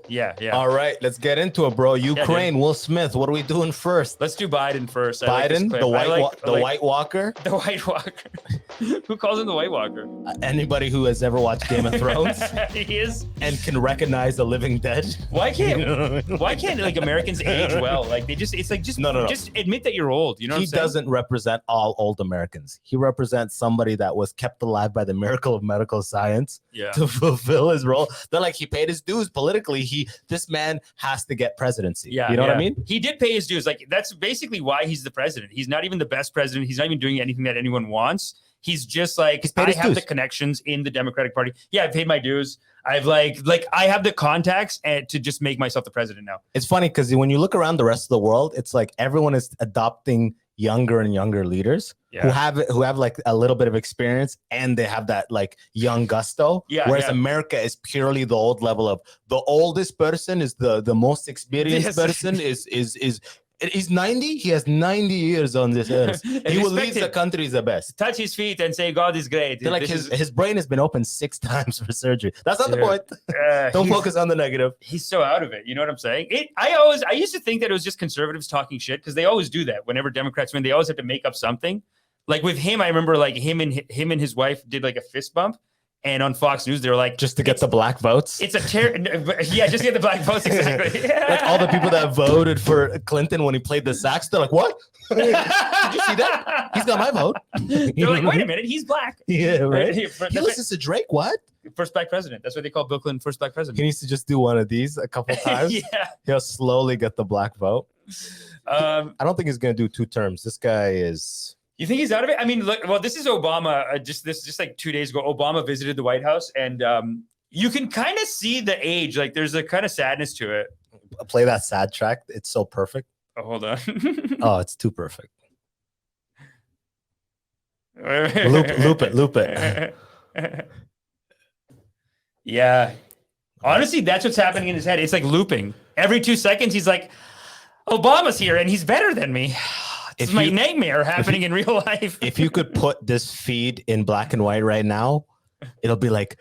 Yeah, yeah. All right, let's get into it, bro. Ukraine, Will Smith. What are we doing first? Let's do Biden first. Biden, the White Walker. The White Walker. Who calls him the White Walker? Anybody who has ever watched Game of Thrones He is. and can recognize the living dead. Why can't like Americans age well? Like they just, it's like just No. just admit that you're old. You know what I'm saying? He doesn't represent all old Americans. He represents somebody that was kept alive by the miracle of medical science to fulfill his role. They're like, he paid his dues politically. This man has to get presidency. Yeah, you know what I mean? He did pay his dues. Like that's basically why he's the president. He's not even the best president. He's not even doing anything that anyone wants. He's just like, I have the connections in the Democratic Party. Yeah, I paid my dues. I've like I have the contacts and to just make myself the president now. It's funny because when you look around the rest of the world, it's like everyone is adopting younger and younger leaders who have like a little bit of experience and they have that like young gusto. Whereas America is purely the old level of the oldest person is the most experienced person is he's 90. He has 90 years on this earth. He will lead the country the best. Touch his feet and say God is great. They're like his brain has been opened 6 times for surgery. That's not the point. Don't focus on the negative. He's so out of it. You know what I'm saying? I used to think that it was just conservatives talking shit because they always do that. Whenever Democrats win, they always have to make up something. Like with him, I remember like him and his wife did like a fist bump. And on Fox News, they were like, just to get the black votes. It's a just to get the black votes. Exactly. Like all the people that voted for Clinton when he played the sax, they're like, what? Did you see that? He's got my vote. They're like, wait a minute, he's black. Yeah, right. He listens to Drake. What? First black president. That's what they call Bill Clinton. First black president. He needs to just do one of these a couple times. He'll slowly get the black vote. I don't think he's gonna do 2 terms. This guy is. You think he's out of it? I mean, look. Well, this is Obama. Just like 2 days ago, Obama visited the White House, and you can kind of see the age. Like, there's a kind of sadness to it. Play that sad track. It's so perfect. Oh, hold on. Oh, it's too perfect. Loop it. Yeah. Honestly, that's what's happening in his head. It's like looping. Every 2 seconds, he's like, Obama's here, and he's better than me. It's my nightmare happening in real life. If you could put this feed in black and white right now, it'll be like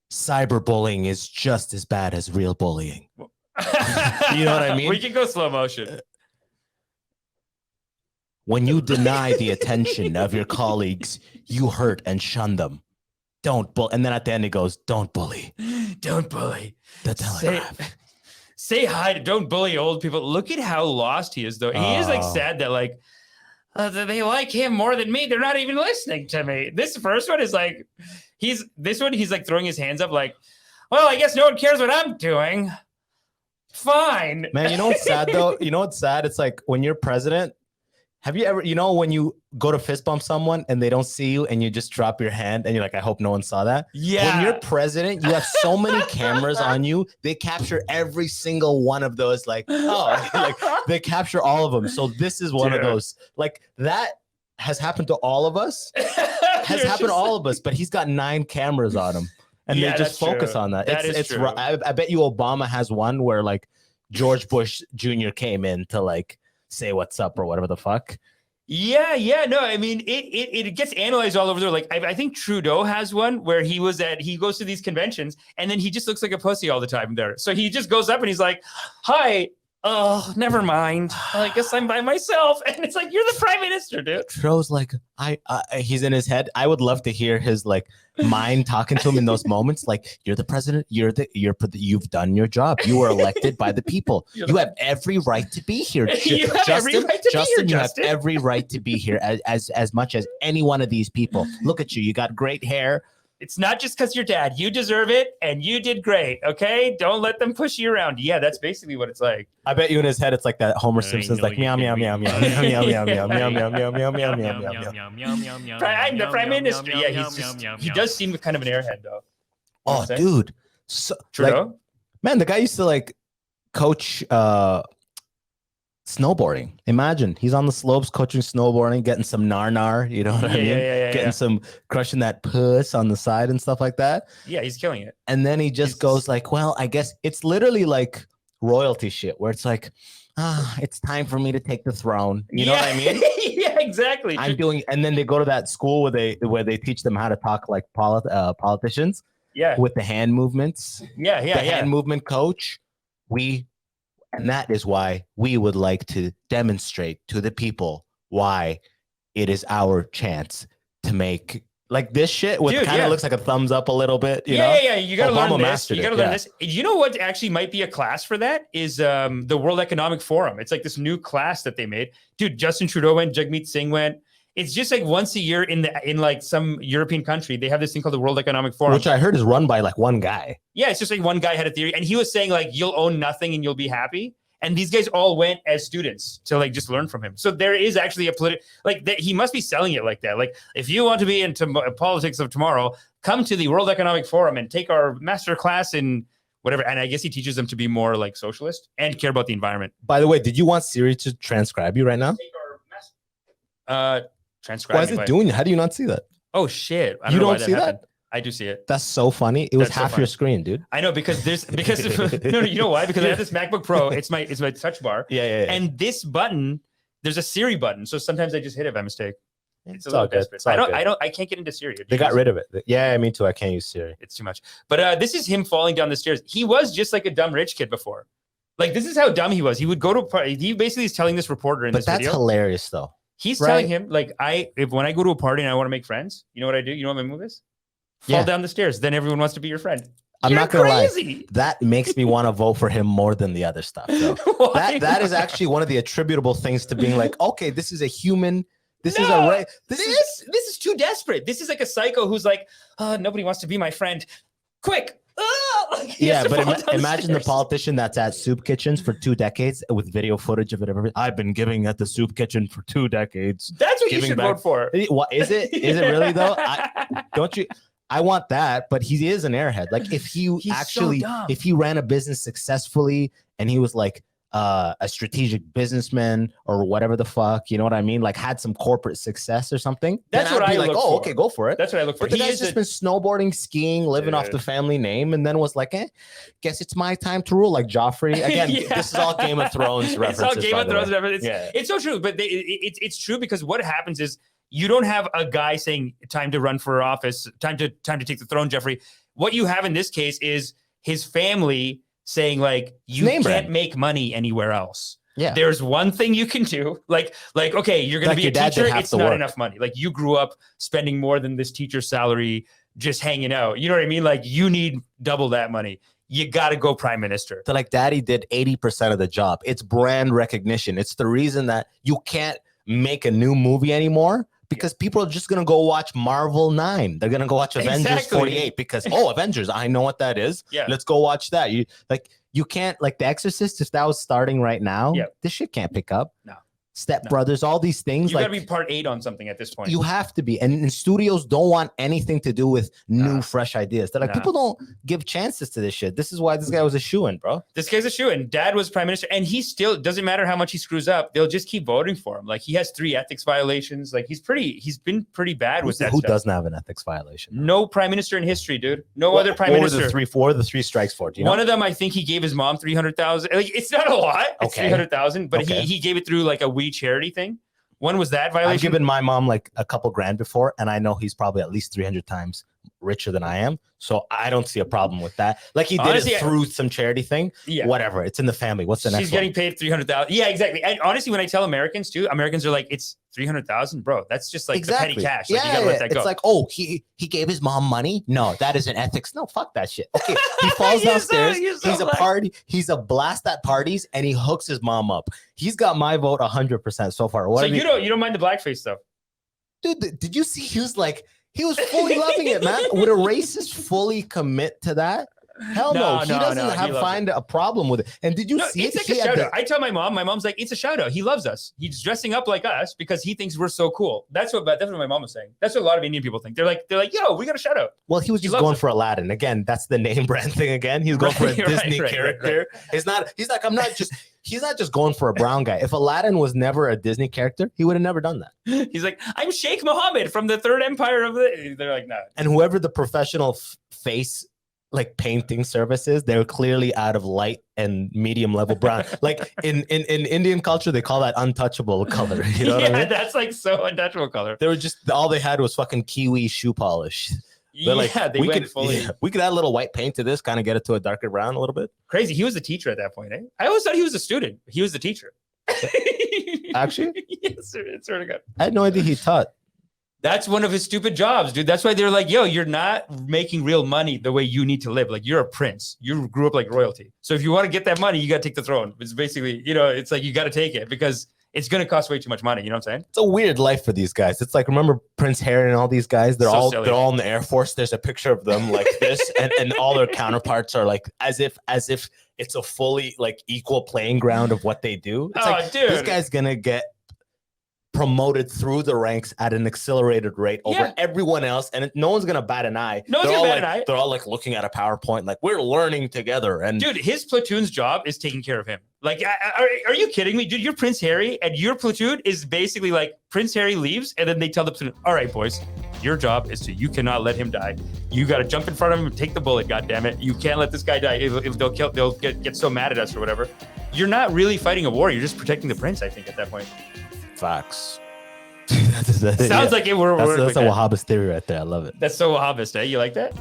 cyberbullying is just as bad as real bullying. You know what I mean? We can go slow motion. When you deny the attention of your colleagues, you hurt and shun them. Don't bully. And then at the end, it goes, don't bully. Don't bully. The Telegraph. Say hi. Don't bully old people. Look at how lost he is, though. He is like sad that like, they like him more than me. They're not even listening to me. This first one is like, he's like throwing his hands up like, well, I guess no one cares what I'm doing. Fine. Man, you know what's sad though? You know what's sad? It's like when you're president, have you ever, when you go to fist bump someone and they don't see you and you just drop your hand and you're like, I hope no one saw that. Yeah. When you're president, you have so many cameras on you. They capture every single one of those. Like, like they capture all of them. So this is one of those. Like that has happened to all of us. To all of us. But he's got 9 cameras on him, and they just focus on that. It's true. I bet you Obama has one where like George Bush Jr. came in to like say what's up or whatever the fuck. Yeah. No, I mean, it gets analyzed all over there. Like, I think Trudeau has one where he goes to these conventions and then he just looks like a pussy all the time there. So he just goes up and he's like, hi, oh, never mind. I guess I'm by myself. And it's like, you're the prime minister, dude. Trudeau's like, he's in his head. I would love to hear his like mind talking to him in those moments. Like, you're the president. You've done your job. You were elected by the people. You have every right to be here. Justin, you have every right to be here as much as any one of these people. Look at you. You got great hair. It's not just because you're dad. You deserve it, and you did great, okay? Don't let them push you around. Yeah, that's basically what it's like. I bet you in his head, it's like that Homer Simpson's like, meow, meow, meow, meow, meow, meow, meow, meow, meow, meow, meow, meow, meow, meow, meow. I'm the prime minister. Yeah, he does seem kind of an airhead, though. Oh, dude. So, Trudeau? Man, the guy used to, like, coach snowboarding. Imagine he's on the slopes coaching snowboarding, getting some nar, you know what I mean? Getting some crushing that puss on the side and stuff like that. Yeah, he's killing it. And then he just goes like, well, I guess it's literally like royalty shit where it's like, it's time for me to take the throne. You know what I mean? Yeah, exactly. I'm doing, and then they go to that school where they teach them how to talk like politicians. Yeah. With the hand movements. Yeah. Hand movement coach. And that is why we would like to demonstrate to the people why it is our chance to make like this shit with kind of looks like a thumbs up a little bit. You know? Yeah. You got to learn this. You got to learn this. You know what actually might be a class for that is the World Economic Forum. It's like this new class that they made. Dude, Justin Trudeau went, Jagmeet Singh went. It's just like once a year in like some European country, they have this thing called the World Economic Forum. Which I heard is run by like one guy. Yeah, it's just like one guy had a theory. And he was saying like, you'll own nothing and you'll be happy. And these guys all went as students to like just learn from him. So there is actually a he must be selling it like that. Like if you want to be into politics of tomorrow, come to the World Economic Forum and take our master class in whatever. And I guess he teaches them to be more like socialist and care about the environment. By the way, did you want Siri to transcribe you right now? Transcribe. Why is it doing? How do you not see that? Oh shit! You don't see that? I do see it. That's so funny. It was half your screen, dude. I know because no, you know why? Because I have this MacBook Pro. It's my touch bar. Yeah. And this button, there's a Siri button. So sometimes I just hit it by mistake. It's a little desperate. I can't get into Siri. They got rid of it. Yeah, me too. I can't use Siri. It's too much. But this is him falling down the stairs. He was just like a dumb rich kid before. Like this is how dumb he was. He would go to a party. He basically is telling this reporter in this video. But that's hilarious though. He's telling him like when I go to a party and I want to make friends, you know what I do? You know what my move is? Fall down the stairs. Then everyone wants to be your friend. I'm not gonna lie. That makes me want to vote for him more than the other stuff. So that is actually one of the attributable things to being like, okay, this is a human. This is too desperate. This is like a psycho who's like, oh, nobody wants to be my friend. Quick. Yeah, but imagine the politician that's at soup kitchens for 2 decades with video footage of it. I've been giving at the soup kitchen for 2 decades. That's what you should vote for. What is it? Is it really though? I want that, but he is an airhead. Like if if he ran a business successfully and he was like a strategic businessman or whatever the fuck, you know what I mean? Like had some corporate success or something. That's what I look for. Oh, okay, go for it. That's what I look for. But the guy's just been snowboarding, skiing, living off the family name, and then was like, guess it's my time to rule. Like Joffrey. Again, this is all Game of Thrones references. It's all Game of Thrones references. It's so true, but it's true because what happens is you don't have a guy saying time to run for office, time to take the throne, Jeffrey. What you have in this case is his family saying like you can't make money anywhere else. Yeah, there's one thing you can do. Like okay, you're gonna be a teacher. It's not enough money. Like you grew up spending more than this teacher's salary just hanging out. You know what I mean? Like you need double that money. You got to go prime minister. So like daddy did 80% of the job. It's brand recognition. It's the reason that you can't make a new movie anymore. Because people are just going to go watch Marvel 9. They're going to go watch Avengers 48 because, Avengers, I know what that is. Yeah. Let's go watch that. You can't, like The Exorcist, if that was starting right now, this shit can't pick up. No. Step Brothers, all these things. You got to be part 8 on something at this point. You have to be. And studios don't want anything to do with new, fresh ideas. They're like, people don't give chances to this shit. This is why this guy was a shoo-in, bro. This guy's a shoo-in. Dad was prime minister. And he still, doesn't matter how much he screws up, they'll just keep voting for him. Like, he has 3 ethics violations. Like, he's been pretty bad with that Who stuff. doesn't have an ethics violation? No prime minister in history, dude. No other prime minister. What were the 3 strikes for? Do you know? One of them, I think he gave his mom $300,000. Like, it's not a lot. It's $300,000. But he gave it through, like, a We Charity thing. When was that violation? I've given my mom like a couple grand before, and I know he's probably at least 300 times richer than I am. So I don't see a problem with that. Like he did it through some charity thing. Yeah. Whatever. It's in the family. What's the next one? She's getting paid $300,000. Yeah, exactly. And honestly, when I tell Americans too, Americans are like, it's $300,000, bro. That's just like the petty cash. Like, you gotta let that go. It's like, he gave his mom money. No, that isn't ethics. No, fuck that shit. Okay, he falls downstairs. He's a blast at parties, and he hooks his mom up. He's got my vote 100% so far. So you don't mind the blackface stuff, dude? Did you see? He was fully loving it, man. Would a racist fully commit to that? Hell no. He doesn't find a problem with it. And did you see it's it? Like a shout out. I tell my mom's like, it's a shout out. He loves us. He's dressing up like us because he thinks we're so cool. That's what my mom was saying. That's what a lot of Indian people think. They're like, yo, we got a shout out. Well, he was just going for Aladdin. Again, that's the name brand thing again. He's going for a Disney character. He's not just going for a brown guy. If Aladdin was never a Disney character, he would have never done that. He's like, I'm Sheikh Mohammed from the Third Empire of the. They're like, no. And whoever the professional face like painting services, they're clearly out of light and medium level brown. Like in Indian culture, they call that untouchable color. You know what I mean? That's like so untouchable color. They were just all they had was fucking kiwi shoe polish. They're like, Yeah, they we went could fully we could add a little white paint to this, kind of get it to a darker brown a little bit. crazy. He was the teacher at that point. Eh? I always thought he was a student. He was the teacher. Actually, yes, sir. Swear to God. I had no idea he taught. That's one of his stupid jobs, dude. That's why they're like, yo, you're not making real money the way you need to live. Like, you're a prince. You grew up like royalty. So if you want to get that money, you got to take the throne. It's basically, it's like you got to take it because it's going to cost way too much money. You know what I'm saying? It's a weird life for these guys. It's like, remember Prince Harry and all these guys? They're So all silly. they're all in the Air Force. There's a picture of them like this, and all their counterparts are like as if it's a fully like equal playing ground of what they do. It's like dude. this guy's gonna get promoted through the ranks at an accelerated rate over Yeah. everyone else, and no one's gonna bat an eye. No one's They're gonna all bat an eye. They're all like looking at a PowerPoint, like we're learning together. And Dude, his platoon's job is taking care of him. Like, are you kidding me? Dude, you're Prince Harry, and your platoon is basically like Prince Harry leaves, and then they tell the platoon, all right, boys, your job is you cannot let him die. You got to jump in front of him and take the bullet, goddammit. You can't let this guy die. If they'll get so mad at us or whatever. You're not really fighting a war. You're just protecting the prince, I think, at that point. facts. Sounds like it. That's a Wahhabist theory right there. I love it. That's so Wahhabist, eh? You like that?